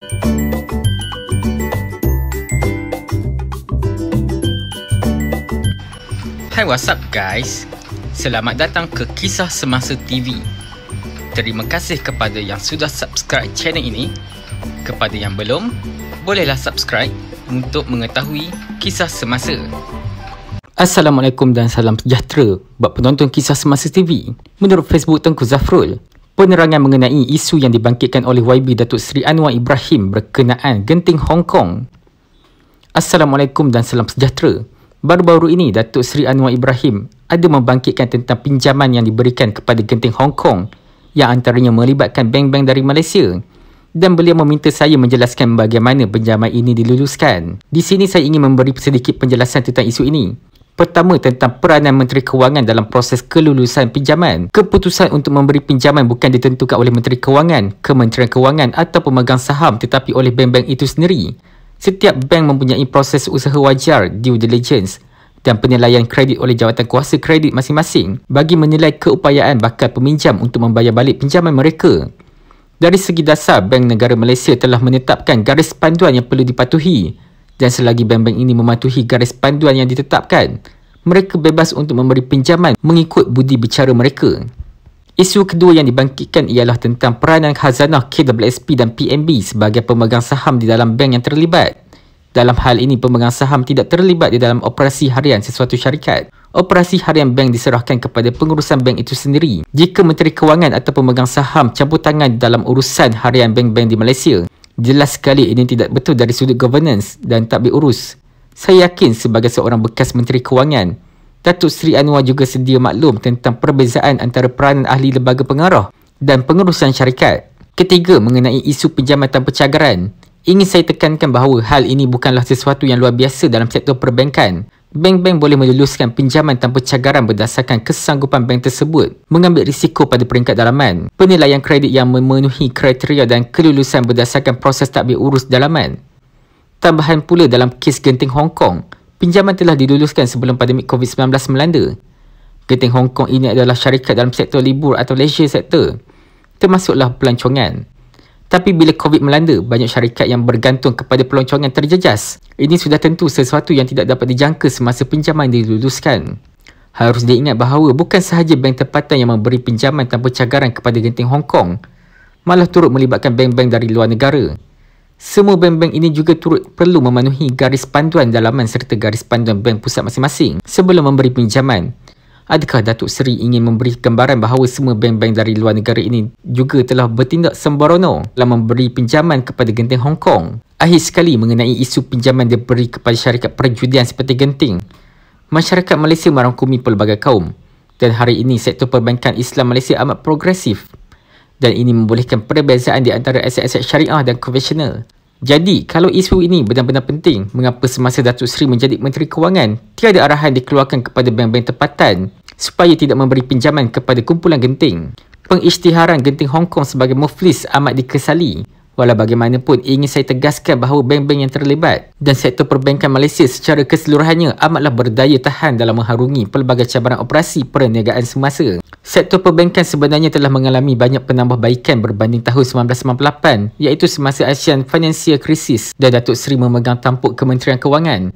Hai, what's up guys? Selamat datang ke Kisah Semasa TV. Terima kasih kepada yang sudah subscribe channel ini. Kepada yang belum, bolehlah subscribe untuk mengetahui kisah semasa. Assalamualaikum dan salam sejahtera buat penonton Kisah Semasa TV. Menurut Facebook Tengku Zafrul, penerangan mengenai isu yang dibangkitkan oleh YB Datuk Seri Anwar Ibrahim berkenaan Genting Hong Kong. Assalamualaikum dan salam sejahtera. Baru-baru ini, Datuk Seri Anwar Ibrahim ada membangkitkan tentang pinjaman yang diberikan kepada Genting Hong Kong yang antaranya melibatkan bank-bank dari Malaysia, dan beliau meminta saya menjelaskan bagaimana pinjaman ini diluluskan. Di sini saya ingin memberi sedikit penjelasan tentang isu ini. Pertama, tentang peranan Menteri Kewangan dalam proses kelulusan pinjaman. Keputusan untuk memberi pinjaman bukan ditentukan oleh Menteri Kewangan, Kementerian Kewangan atau pemegang saham, tetapi oleh bank-bank itu sendiri. Setiap bank mempunyai proses usaha wajar, due diligence dan penilaian kredit oleh jawatan kuasa kredit masing-masing bagi menilai keupayaan bakal peminjam untuk membayar balik pinjaman mereka. Dari segi dasar, Bank Negara Malaysia telah menetapkan garis panduan yang perlu dipatuhi, dan selagi bank-bank ini mematuhi garis panduan yang ditetapkan, mereka bebas untuk memberi pinjaman mengikut budi bicara mereka. Isu kedua yang dibangkitkan ialah tentang peranan khazanah KWSP dan PNB sebagai pemegang saham di dalam bank yang terlibat. Dalam hal ini, pemegang saham tidak terlibat di dalam operasi harian sesuatu syarikat. Operasi harian bank diserahkan kepada pengurusan bank itu sendiri. Jika Menteri Kewangan atau pemegang saham campur tangan dalam urusan harian bank-bank di Malaysia, jelas sekali ini tidak betul dari sudut governance dan tak berurus. Saya yakin sebagai seorang bekas Menteri Kewangan, Datuk Seri Anwar juga sedia maklum tentang perbezaan antara peranan ahli lembaga pengarah dan pengurusan syarikat. Ketiga, mengenai isu pinjaman tanpa cagaran. Ingin saya tekankan bahawa hal ini bukanlah sesuatu yang luar biasa dalam sektor perbankan. Bank-bank boleh meluluskan pinjaman tanpa cagaran berdasarkan kesanggupan bank tersebut mengambil risiko pada peringkat dalaman, penilaian kredit yang memenuhi kriteria dan kelulusan berdasarkan proses tadbir urus dalaman. Tambahan pula, dalam kes Genting Hong Kong, pinjaman telah diluluskan sebelum pandemik COVID-19 melanda. Genting Hong Kong ini adalah syarikat dalam sektor libur atau leisure sector, termasuklah pelancongan. Tapi bila COVID melanda, banyak syarikat yang bergantung kepada pelancongan terjejas. Ini sudah tentu sesuatu yang tidak dapat dijangka semasa pinjaman diluluskan. Harus diingat bahawa bukan sahaja bank tempatan yang memberi pinjaman tanpa cagaran kepada Genting Hong Kong, malah turut melibatkan bank-bank dari luar negara. Semua bank-bank ini juga turut perlu memenuhi garis panduan dalaman serta garis panduan bank pusat masing-masing sebelum memberi pinjaman. Adakah Datuk Seri ingin memberi gambaran bahawa semua bank-bank dari luar negara ini juga telah bertindak sembrono dalam memberi pinjaman kepada Genting Hong Kong? Akhir sekali, mengenai isu pinjaman diberi kepada syarikat perjudian seperti Genting. Masyarakat Malaysia merangkumi pelbagai kaum, dan hari ini sektor perbankan Islam Malaysia amat progresif, dan ini membolehkan perbezaan di antara aset-aset syariah dan konvensional. Jadi, kalau isu ini benar-benar penting, mengapa semasa Datuk Seri menjadi Menteri Kewangan, tiada arahan dikeluarkan kepada bank-bank tempatan supaya tidak memberi pinjaman kepada kumpulan Genting? Pengisytiharan Genting Hong Kong sebagai muflis amat dikesali. Walau bagaimanapun, ingin saya tegaskan bahawa bank-bank yang terlibat dan sektor perbankan Malaysia secara keseluruhannya amatlah berdaya tahan dalam mengharungi pelbagai cabaran operasi perniagaan semasa. Sektor perbankan sebenarnya telah mengalami banyak penambahbaikan berbanding tahun 1998, iaitu semasa Asian Financial Crisis dan Datuk Seri memegang tampuk Kementerian Kewangan.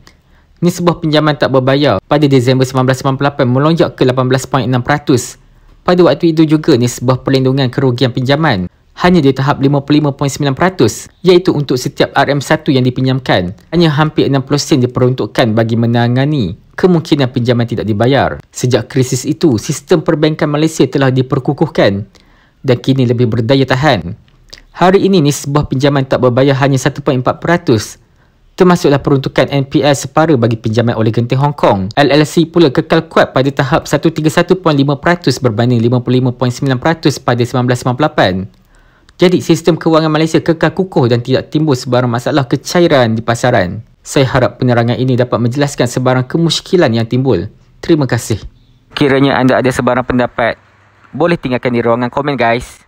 Nisbah pinjaman tak berbayar pada Disember 1998 melonjak ke 18.6%. Pada waktu itu juga, nisbah perlindungan kerugian pinjaman hanya di tahap 55.9%, iaitu untuk setiap RM1 yang dipinjamkan, hanya hampir 60 sen diperuntukkan bagi menangani kemungkinan pinjaman tidak dibayar. Sejak krisis itu, sistem perbankan Malaysia telah diperkukuhkan dan kini lebih berdaya tahan. Hari ini, nisbah pinjaman tak berbayar hanya 1.4%, termasuklah peruntukan NPL separa bagi pinjaman oleh Genting Hong Kong. LLC pula kekal kuat pada tahap 131.5% berbanding 55.9% pada 1998. Jadi, sistem kewangan Malaysia kekal kukuh dan tidak timbul sebarang masalah kecairan di pasaran. Saya harap penerangan ini dapat menjelaskan sebarang kemusykilan yang timbul. Terima kasih. Kiranya anda ada sebarang pendapat, boleh tinggalkan di ruangan komen guys.